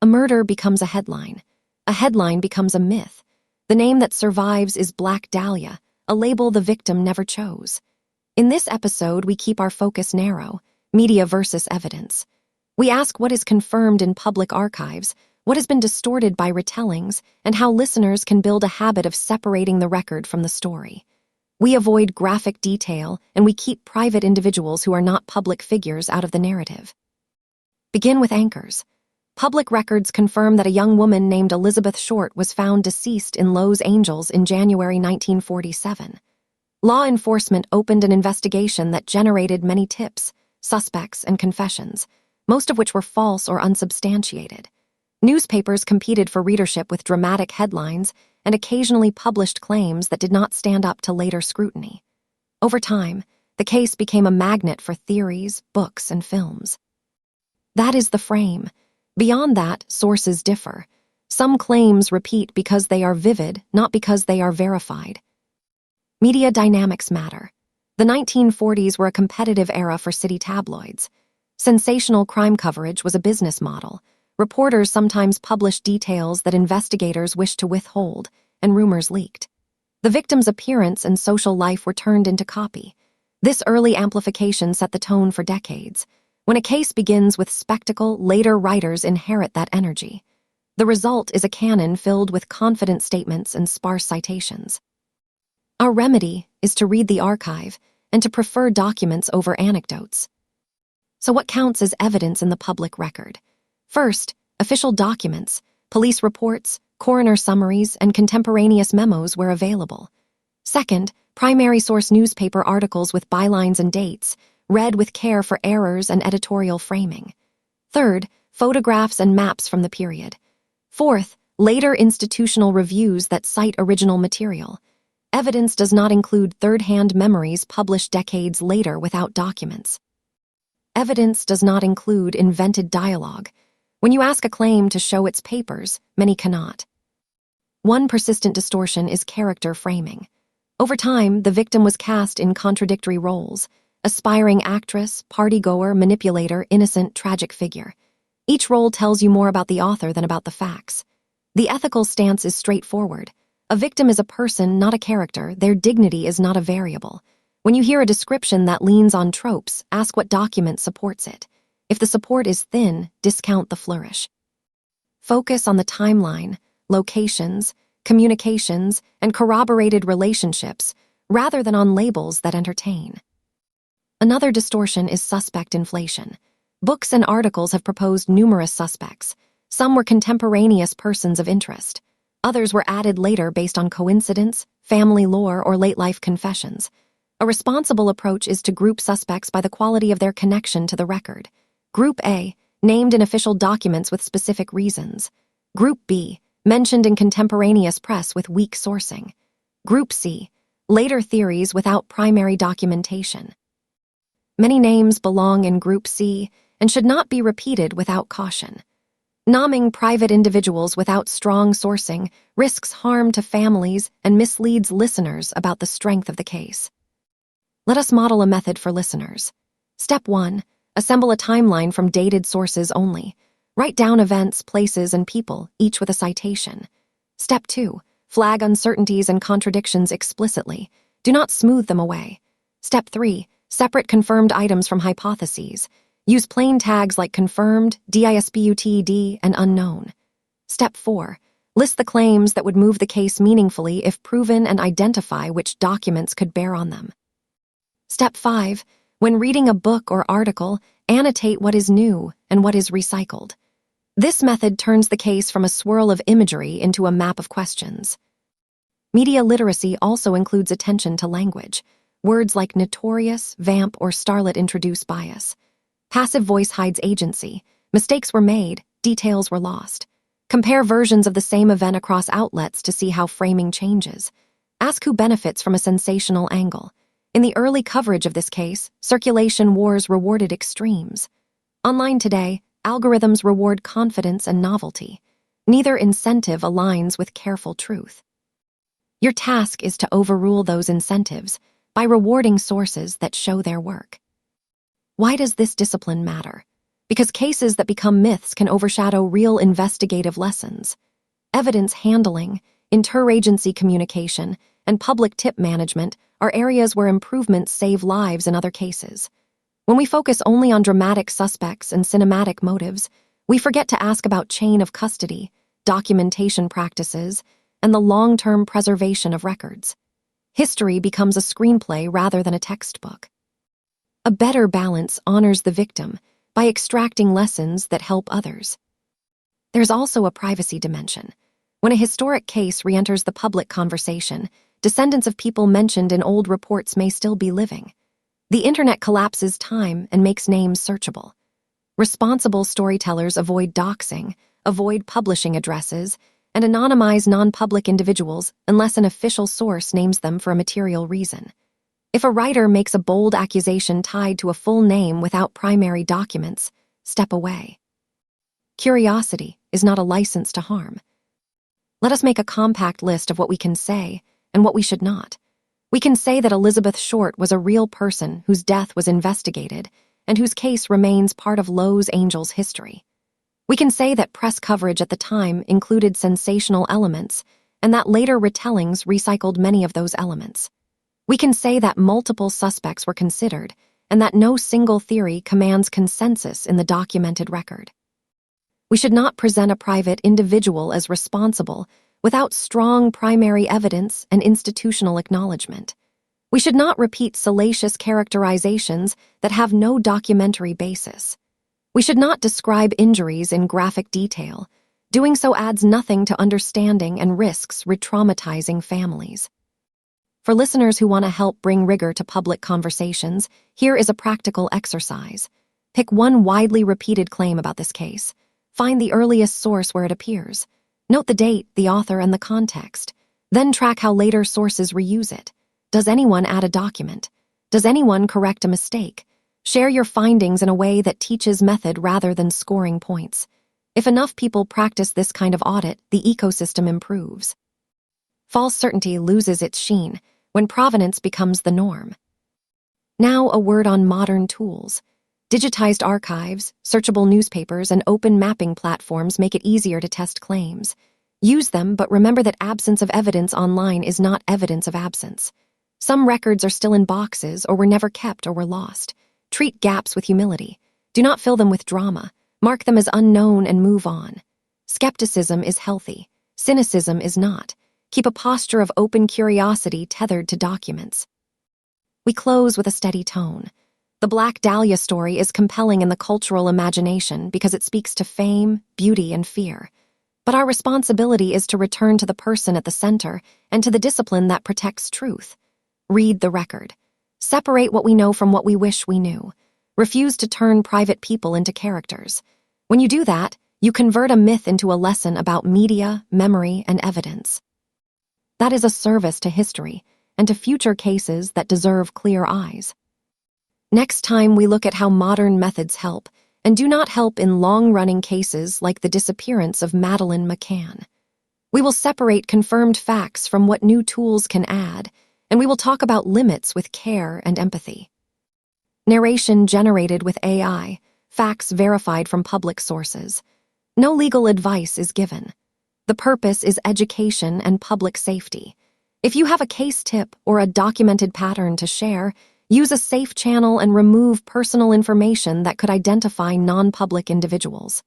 A murder becomes a headline. A headline becomes a myth. The name that survives is Black Dahlia, a label the victim never chose. In this episode, we keep our focus narrow: media versus evidence. We ask what is confirmed in public archives, what has been distorted by retellings, and how listeners can build a habit of separating the record from the story. We avoid graphic detail, and we keep private individuals who are not public figures out of the narrative. Begin with anchors. Public records confirm that a young woman named Elizabeth Short was found deceased in Los Angeles in January 1947. Law enforcement opened an investigation that generated many tips, suspects, and confessions, most of which were false or unsubstantiated. Newspapers competed for readership with dramatic headlines and occasionally published claims that did not stand up to later scrutiny. Over time, the case became a magnet for theories, books, and films. That is the frame. Beyond that, sources differ. Some claims repeat because they are vivid, not because they are verified. Media dynamics matter. The 1940s were a competitive era for city tabloids. Sensational crime coverage was a business model. Reporters sometimes published details that investigators wished to withhold, and rumors leaked. The victim's appearance and social life were turned into copy. This early amplification set the tone for decades. When a case begins with spectacle, later writers inherit that energy. The result is a canon filled with confident statements and sparse citations. Our remedy is to read the archive and to prefer documents over anecdotes. So what counts as evidence in the public record? First, official documents, police reports, coroner summaries, and contemporaneous memos where available. Second, primary source newspaper articles with bylines and dates, read with care for errors and editorial framing. Third, photographs and maps from the period. Fourth, later institutional reviews that cite original material. Evidence does not include third-hand memories published decades later without documents. Evidence does not include invented dialogue. When you ask a claim to show its papers, many cannot. One persistent distortion is character framing. Over time, the victim was cast in contradictory roles: aspiring actress, partygoer, manipulator, innocent, tragic figure. Each role tells you more about the author than about the facts. The ethical stance is straightforward. A victim is a person, not a character. Their dignity is not a variable. When you hear a description that leans on tropes, ask what document supports it. If the support is thin, discount the flourish. Focus on the timeline, locations, communications, and corroborated relationships, rather than on labels that entertain. Another distortion is suspect inflation. Books and articles have proposed numerous suspects. Some were contemporaneous persons of interest. Others were added later based on coincidence, family lore, or late-life confessions. A responsible approach is to group suspects by the quality of their connection to the record. Group A, named in official documents with specific reasons. Group B, mentioned in contemporaneous press with weak sourcing. Group C, later theories without primary documentation. Many names belong in Group C and should not be repeated without caution. Naming private individuals without strong sourcing risks harm to families and misleads listeners about the strength of the case. Let us model a method for listeners. Step 1. Assemble a timeline from dated sources only. Write down events, places, and people, each with a citation. Step 2. Flag uncertainties and contradictions explicitly. Do not smooth them away. Step 3. Separate confirmed items from hypotheses. Use plain tags like confirmed, disputed, and unknown. Step 4. List the claims that would move the case meaningfully if proven and identify which documents could bear on them. Step 5. When reading a book or article, annotate what is new and what is recycled. This method turns the case from a swirl of imagery into a map of questions. Media literacy also includes attention to language. Words like notorious, vamp, or starlet introduce bias. Passive voice hides agency. Mistakes were made, details were lost. Compare versions of the same event across outlets to see how framing changes. Ask who benefits from a sensational angle. In the early coverage of this case, circulation wars rewarded extremes. Online today, algorithms reward confidence and novelty. Neither incentive aligns with careful truth. Your task is to overrule those incentives by rewarding sources that show their work. Why does this discipline matter? because cases that become myths can overshadow real investigative lessons. Evidence handling, interagency communication, and public tip management are areas where improvements save lives in other cases. When we focus only on dramatic suspects and cinematic motives, we forget to ask about chain of custody, documentation practices, and the long-term preservation of records. History becomes a screenplay rather than a textbook. A better balance honors the victim by extracting lessons that help others. There's also a privacy dimension. When a historic case re-enters the public conversation, descendants of people mentioned in old reports may still be living. The internet collapses time and makes names searchable. Responsible storytellers avoid doxxing, avoid publishing addresses, and anonymize non-public individuals unless an official source names them for a material reason. If a writer makes a bold accusation tied to a full name without primary documents, step away. Curiosity is not a license to harm. Let us make a compact list of what we can say and what we should not. We can say that Elizabeth Short was a real person whose death was investigated and whose case remains part of Lowe's Angels history. We can say that press coverage at the time included sensational elements and that later retellings recycled many of those elements. We can say that multiple suspects were considered and that no single theory commands consensus in the documented record. We should not present a private individual as responsible without strong primary evidence and institutional acknowledgement. We should not repeat salacious characterizations that have no documentary basis. We should not describe injuries in graphic detail. Doing so adds nothing to understanding and risks re-traumatizing families. For listeners who want to help bring rigor to public conversations, here is a practical exercise. Pick one widely repeated claim about this case. Find the earliest source where it appears. Note the date, the author, and the context. Then track how later sources reuse it. Does anyone add a document? Does anyone correct a mistake? Share your findings in a way that teaches method rather than scoring points. If enough people practice this kind of audit, the ecosystem improves. False certainty loses its sheen when provenance becomes the norm. Now a word on modern tools. Digitized archives, searchable newspapers, and open mapping platforms make it easier to test claims. Use them, but remember that absence of evidence online is not evidence of absence. Some records are still in boxes or were never kept or were lost. Treat gaps with humility. Do not fill them with drama. Mark them as unknown and move on. Skepticism is healthy. Cynicism is not. Keep a posture of open curiosity tethered to documents. We close with a steady tone. The Black Dahlia story is compelling in the cultural imagination because it speaks to fame, beauty, and fear. But our responsibility is to return to the person at the center and to the discipline that protects truth. Read the record. Separate what we know from what we wish we knew. Refuse to turn private people into characters. When you do that, you convert a myth into a lesson about media, memory, and evidence. That is a service to history and to future cases that deserve clear eyes. Next time, we look at how modern methods help and do not help in long-running cases like the disappearance of Madeleine McCann. We will separate confirmed facts from what new tools can add, and we will talk about limits with care and empathy. Narration generated with AI, facts verified from public sources. No legal advice is given. The purpose is education and public safety. If you have a case tip or a documented pattern to share, use a safe channel and remove personal information that could identify non-public individuals.